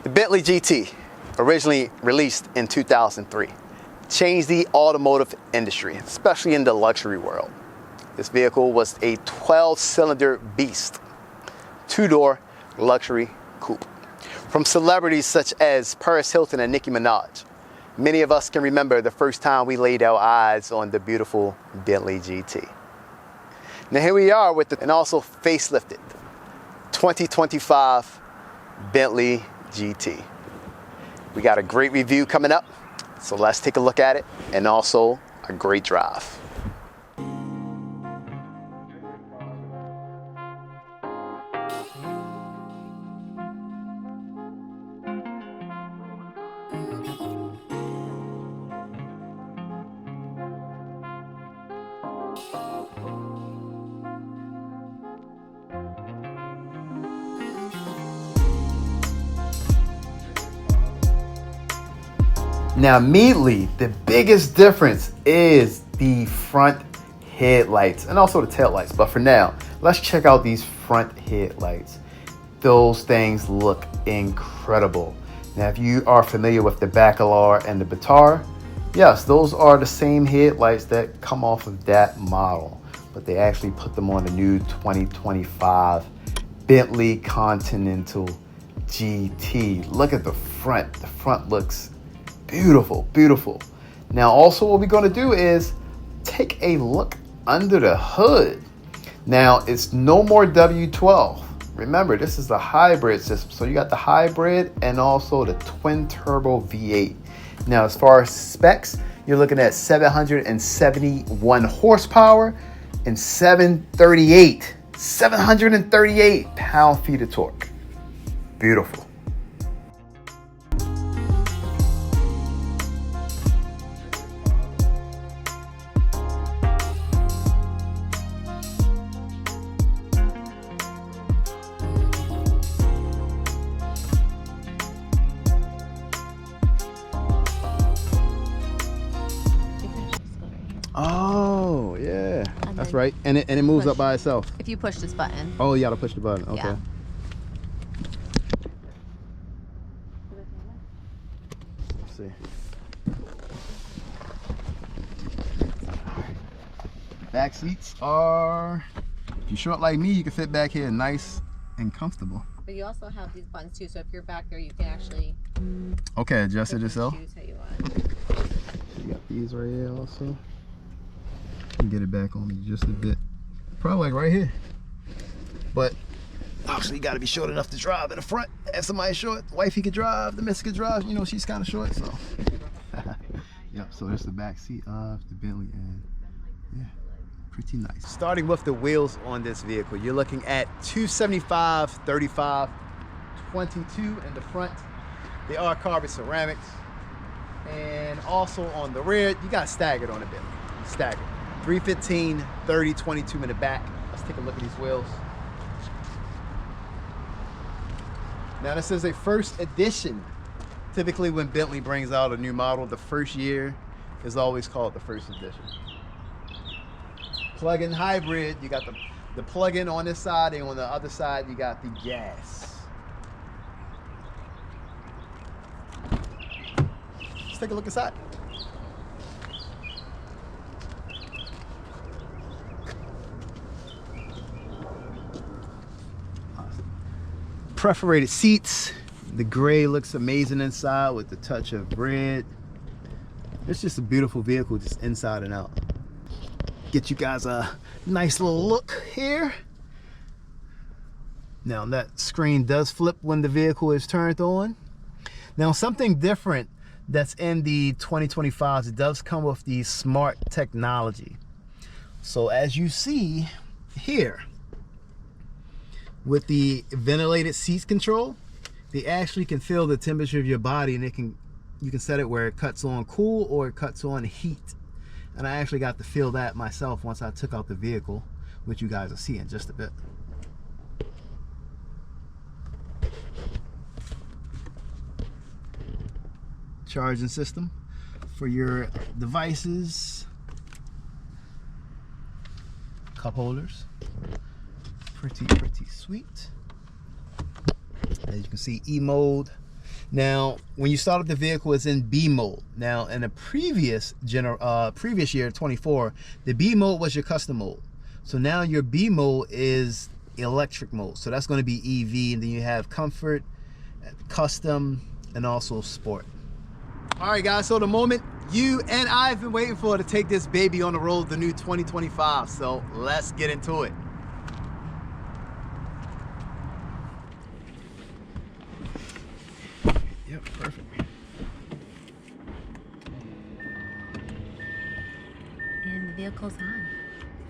The Bentley GT, originally released in 2003, changed the automotive industry, especially in the luxury world. This vehicle was a 12-cylinder beast, two-door luxury coupe. From celebrities such as Paris Hilton and Nicki Minaj, many of us can remember the first time we laid our eyes on the beautiful Bentley GT. Now here we are with an also facelifted 2025 Bentley GT. We got a great review coming up, so let's take a look at it, and also a great drive. Now immediately, the biggest difference is the front headlights and also the tail lights. But for now, let's check out these front headlights. Those things look incredible. Now, if you are familiar with the Bacalar and the Batar, yes, those are the same headlights that come off of that model, but they actually put them on the new 2025 Bentley Continental GT. Look at the front. The front looks beautiful, beautiful. Now also what we're going to do is take a look under the hood. Now it's no more W12. Remember, this is a hybrid system. So you got the hybrid and also the twin turbo V8. Now as far as specs, you're looking at 771 horsepower and 738 pound-feet of torque. Beautiful. Oh, yeah. That's right. And it moves up by itself. If you push this button. Oh, you got to push the button. Okay. Yeah. Let's see. Back seats are, if you're short like me, you can fit back here nice and comfortable. But you also have these buttons too, so if you're back there, you can actually adjust it yourself. choose how you want. You got these right here also. You can get it back on me just a bit. Probably like right here. But obviously you gotta be short enough to drive in the front. If somebody's short, wifey could drive, the missus could drive, you know, she's kind of short, so. Yep, so there's the back seat of the Bentley, and yeah, pretty nice. Starting with the wheels on this vehicle, you're looking at 275, 35, 22 in the front. They are carbon ceramics. And also on the rear, you got staggered on the Bentley, staggered. 315, 30, 22 in the back. Let's take a look at these wheels. Now this is a first edition. Typically when Bentley brings out a new model, the first year is always called the first edition. Plug-in hybrid, you got the plug-in on this side, and on the other side you got the gas. Let's take a look inside. Perforated seats. The gray looks amazing inside with the touch of red. It's just a beautiful vehicle, just inside and out. Get you guys a nice little look here. Now that screen does flip when the vehicle is turned on. Now something different that's in the 2025s, it does come with the smart technology. So as you see here, with the ventilated seats control, they actually can feel the temperature of your body, and you can set it where it cuts on cool or it cuts on heat. And I actually got to feel that myself once I took out the vehicle, which you guys will see in just a bit. Charging system for your devices, cup holders, pretty sweet. As you can see, E mode, Now, when you start up the vehicle, it's in B mode. Now, in the previous year, 24, the B mode was your custom mode. So now your B mode is electric mode. So that's going to be EV, and then you have comfort, custom, and also sport. All right, guys, so the moment you and I have been waiting for to take this baby on the road, the new 2025. So let's get into it. Yep, perfect. And the vehicle's on.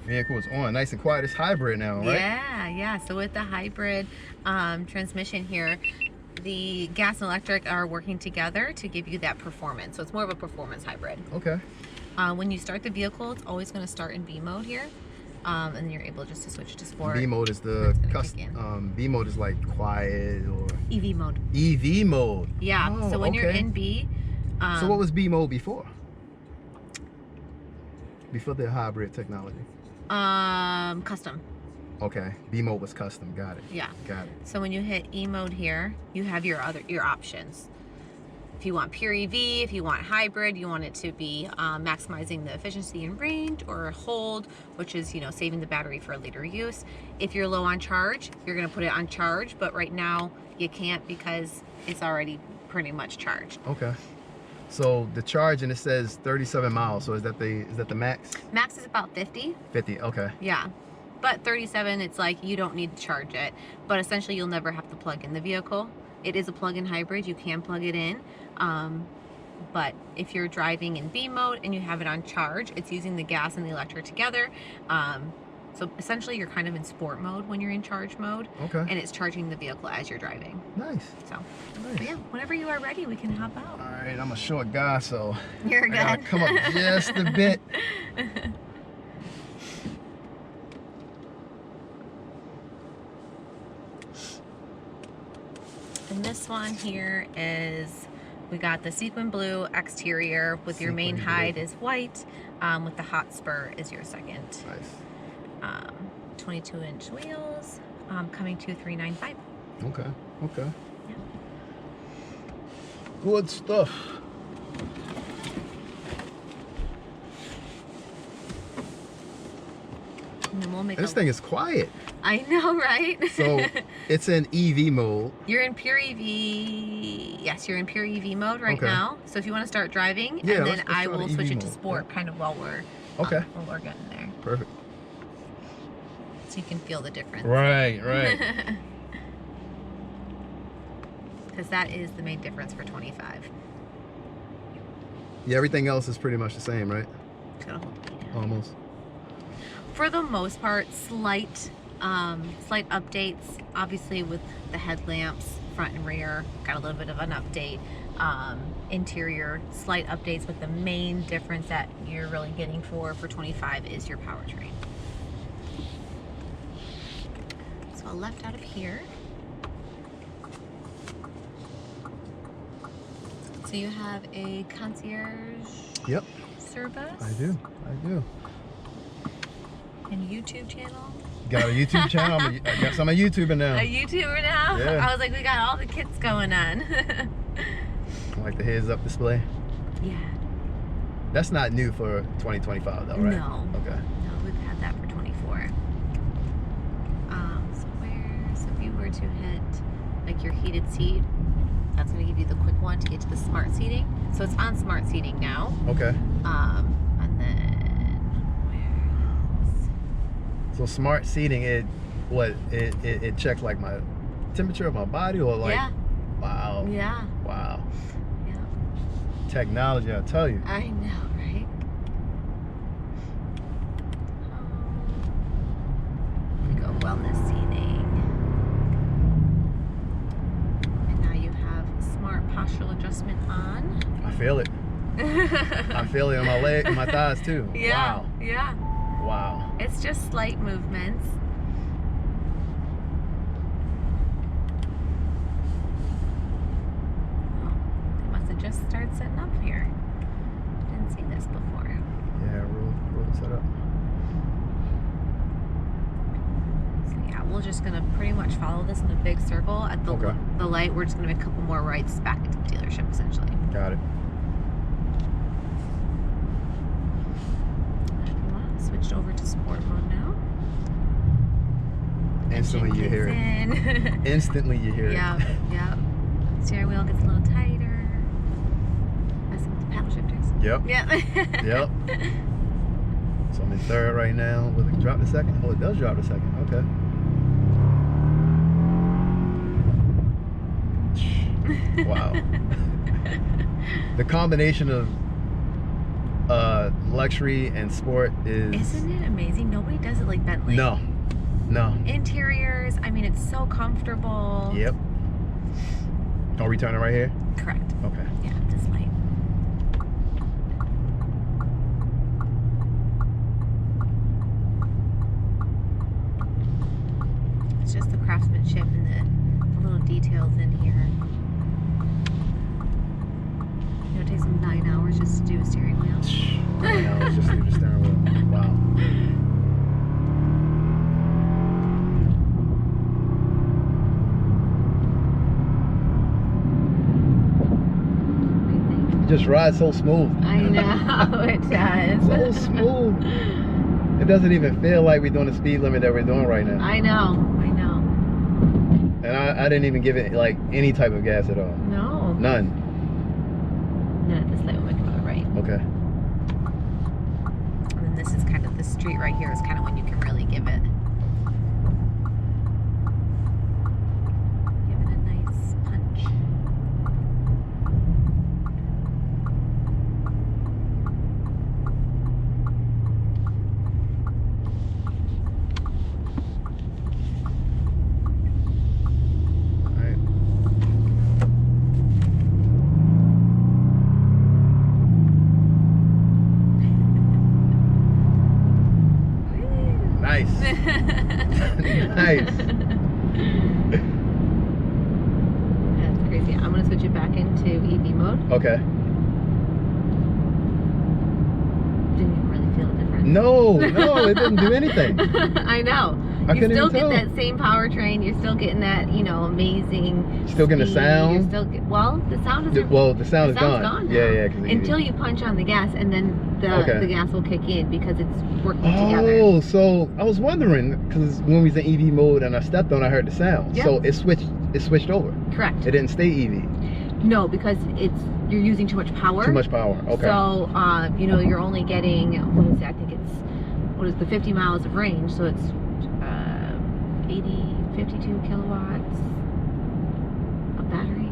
Vehicle is on, nice and quiet. It's hybrid now, right? Yeah. So with the hybrid transmission here, the gas and electric are working together to give you that performance. So it's more of a performance hybrid. Okay. When you start the vehicle, it's always going to start in B mode here. And then you're able just to switch to sport. B mode is the custom. B mode is like quiet or EV mode. EV mode. Yeah. Oh, so when you're in B. So what was B mode before? Before the hybrid technology. Custom. Okay. B mode was custom. Got it. Yeah. Got it. So when you hit E mode here, you have your options. If you want pure EV, if you want hybrid, you want it to be maximizing the efficiency and range, or hold, which is, you know, saving the battery for later use. If you're low on charge, you're going to put it on charge, but right now you can't because it's already pretty much charged. Okay. So the charge, and it says 37 miles. So is that the max? Max is about 50. 50. Okay. Yeah. But 37, it's like you don't need to charge it. But essentially, you'll never have to plug in the vehicle. It is a plug-in hybrid. You can plug it in. But if you're driving in B mode and you have it on charge, it's using the gas and the electric together. So essentially, you're kind of in sport mode when you're in charge mode. Okay. And it's charging the vehicle as you're driving. Nice. So, nice. yeah, whenever you are ready, we can hop out. All right, I'm a short guy, so you're good. I gotta come up just a bit. And this one here is, we got the sequin blue exterior with your main hide is white, with the hot spur is your second. Nice. 22-inch wheels, coming to $395. Okay. Okay. Yeah. Good stuff. And then we'll make This thing is quiet. I know, right? So it's in EV mode. You're in pure EV. Yes, you're in pure EV mode right now. So if you want to start driving, and then I will switch it to sport kind of while we're getting there. Perfect. So you can feel the difference. Right. Because that is the main difference for 25. Yeah, everything else is pretty much the same, right? Almost. For the most part, slight updates. Obviously, with the headlamps, front and rear, got a little bit of an update. Interior, slight updates, but the main difference that you're really getting for 25 is your powertrain. So I'll left out of here. So you have a concierge service? I do. And YouTube channel? Got a YouTube channel? I guess I'm a YouTuber now. A YouTuber now? Yeah. I was like, we got all the kits going on. Like the heads up display? Yeah. That's not new for 2025 though, right? No. Okay. No, we've had that for 24. So if you were to hit like your heated seat, that's going to give you the quick one to get to the smart seating. So it's on smart seating now. Okay. And then so smart seating, it checks like my temperature of my body, or like wow. Yeah. Wow. Yeah. Technology, I tell you. I know, right? We go wellness seating. And now you have smart postural adjustment on. I feel it. I feel it on my leg and my thighs too. Yeah. Wow. Yeah. Wow. It's just slight movements. Oh, they must have just started setting up here. Didn't see this before. Yeah, roll set up. So yeah, we're just gonna pretty much follow this in a big circle. At the light, we're just gonna make a couple more rights back into dealership essentially. Got it. If you want, switched over to sport mode now. Instantly you hear it. Instantly you hear it. Yep, yep. Steering wheel gets a little tighter. Messing with the paddle shifters. Yep. Yep. Yep. So I'm in third right now. Will it drop the second? Oh, it does drop the second. Okay. Wow. The combination of luxury and sport is... Isn't it amazing? Nobody does it like Bentley. No. No. Interiors, I mean, it's so comfortable. Yep. Are we turning right here? Correct. Okay. Yeah, this light. It's just the craftsmanship and the little details in here. You know, it takes them 9 hours just to do a steering wheel. 9 hours just to do the steering wheel. Wow. It just rides so smooth. I know, it does. So smooth. It doesn't even feel like we're doing the speed limit that we're doing right now. I know, I know. And I didn't even give it like any type of gas at all. No. None. No, this light will make it right. Okay. And then this is kind of the street right here is kind of when you can really give it. Give it a nice punch. Nice. Nice. That's crazy. I'm going to switch it back into EV mode. Okay. Didn't even really feel a difference. No, it didn't do anything. I know. I You couldn't still even get tell. that same powertrain. You're still getting that, you know, amazing. Still getting the speed. sound? You're still well, the sound is. Well, the sound is sound's gone. now. Yeah. Until you punch on the gas, and then the gas will kick in because it's working together. Oh, so I was wondering because when we was in EV mode and I stepped on, I heard the sound. Yep. So it switched over. Correct. It didn't stay EV. No, because you're using too much power. Too much power. Okay. So you know, you're only getting, what is it? I think it's the 50 miles of range. So it's 52 kilowatts of battery.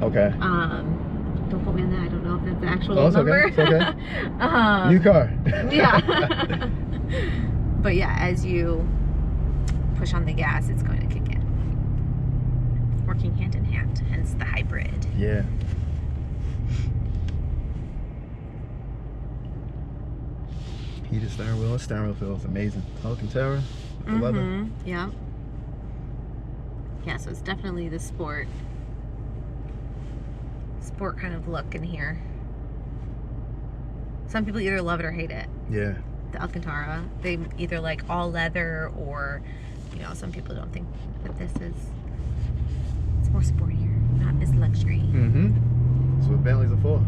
Okay. Don't quote me on that. I don't know if that's the actual Oh, it's number. okay. It's okay. New car. Yeah. But yeah, as you push on the gas, it's going to kick in. Working hand in hand, hence the hybrid. Yeah. Heated steering wheel. The steering wheel feels amazing. Alcantara. The leather. Yeah. Yeah, so it's definitely the sport kind of look in here. Some people either love it or hate it. Yeah. The Alcantara, they either like all leather, or you know, some people don't think that it's more sportier, not as luxury. That's what Bentleys are for.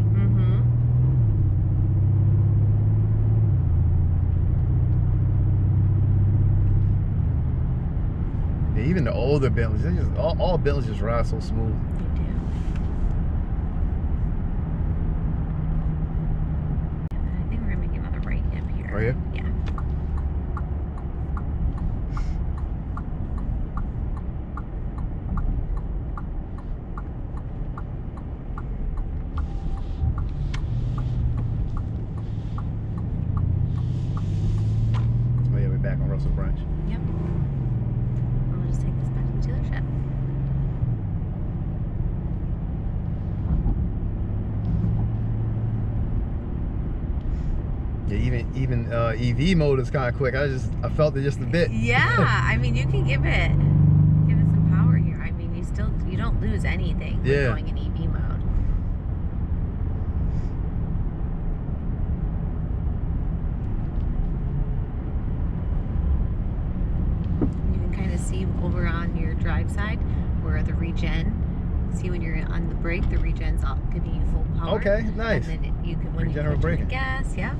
Yeah, even the older Bentleys, they just all Bentleys just ride so smooth. They do. I think we're gonna make another right up here. Right here? Yeah. Oh yeah, we're back on Russell Branch. Yep. We'll just take this back to the dealership. Yeah, even EV mode is kind of quick. I felt it just a bit. Yeah, I mean, you can give it some power here. I mean, you don't lose anything with going in EV mode. You can kind of see over on your drive side where the regen See, when you're on the brake, the regen's giving you full power. Okay, nice. And then you can, when you Regenerate put braking. the gas, yeah.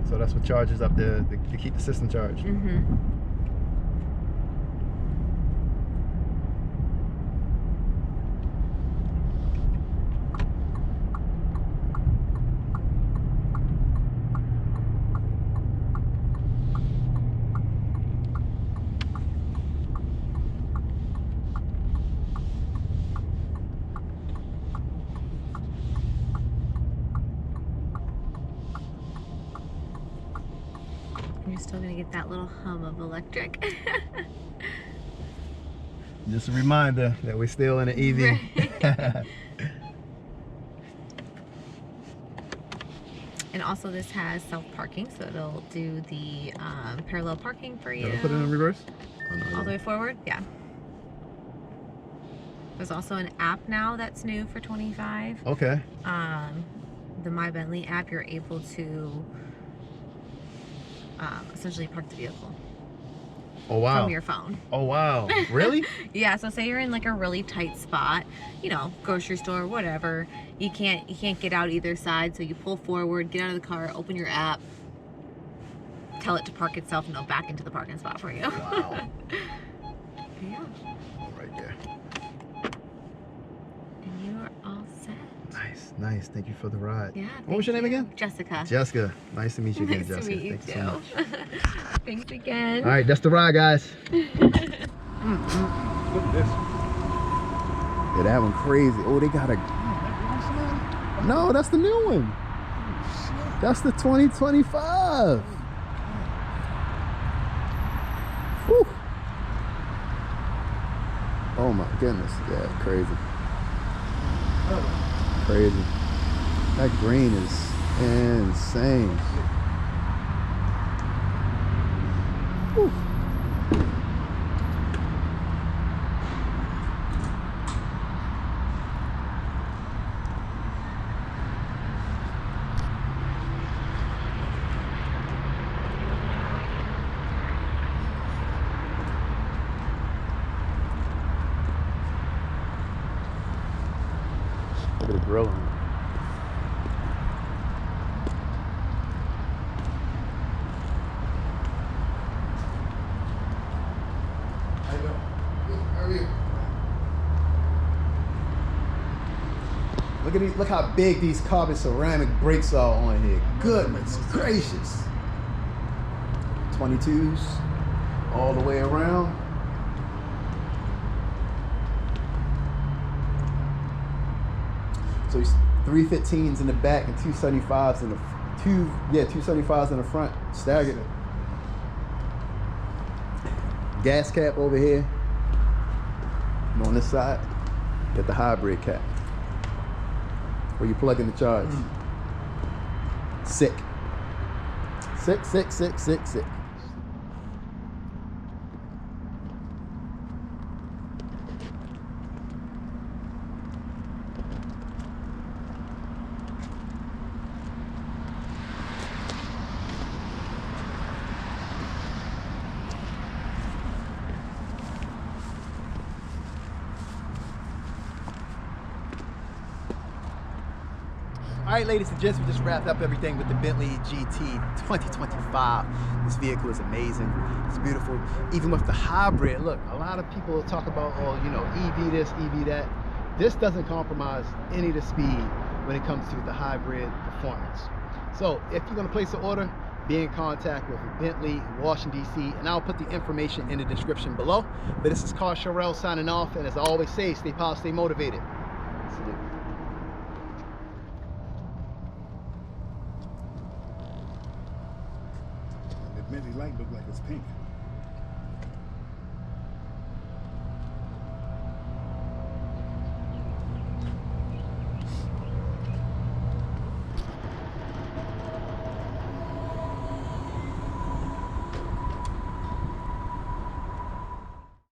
So that's what charges up to keep the system charged. Mm-hmm. You're still gonna get that little hum of electric. Just a reminder that we're still in an EV. Right. And also this has self-parking, so it'll do the parallel parking for you. Put it in reverse? Oh, no, All the way forward, yeah. There's also an app now that's new for 25. Okay. The My Bentley app, you're able to essentially park the vehicle. Oh wow. From your phone. Oh wow. Really? Yeah, so say you're in like a really tight spot, you know, grocery store, whatever. You can't get out either side, so you pull forward, get out of the car, open your app, tell it to park itself, and go back into the parking spot for you. Wow. Yeah. Right there. And you are all set. Nice, nice. Thank you for the ride. Yeah. What was your name again? Jessica. Jessica. Nice to meet you again, Nice Jessica. to meet you Thank too. so much. Thanks again. All right, that's the ride, guys. Look at this. Yeah, that one crazy. Oh, they got a... No, that's the new one. That's the 2025. Whew. Oh my goodness. Yeah, crazy. Crazy. That green is insane. Whew. Look at the grill on it. Look at these, look how big these carbon ceramic brakes are on here. Goodness gracious. 22s all the way around. So 315s in the back and 275s in the 275s in the front, staggered. Gas cap over here. And on this side, get the hybrid cap where you plug in the charge. Sick. Sick, sick, sick, sick, sick. All right, ladies and gents, we just wrapped up everything with the Bentley GT 2025. This vehicle is amazing. It's beautiful. Even with the hybrid, look, a lot of people talk about, oh, you know, EV this, EV that. This doesn't compromise any of the speed when it comes to the hybrid performance. So if you're gonna place an order, be in contact with Bentley, Washington, DC, and I'll put the information in the description below. But this is Rell signing off, and as I always say, stay positive, stay motivated. Salute. The Bentley light look like it's pink.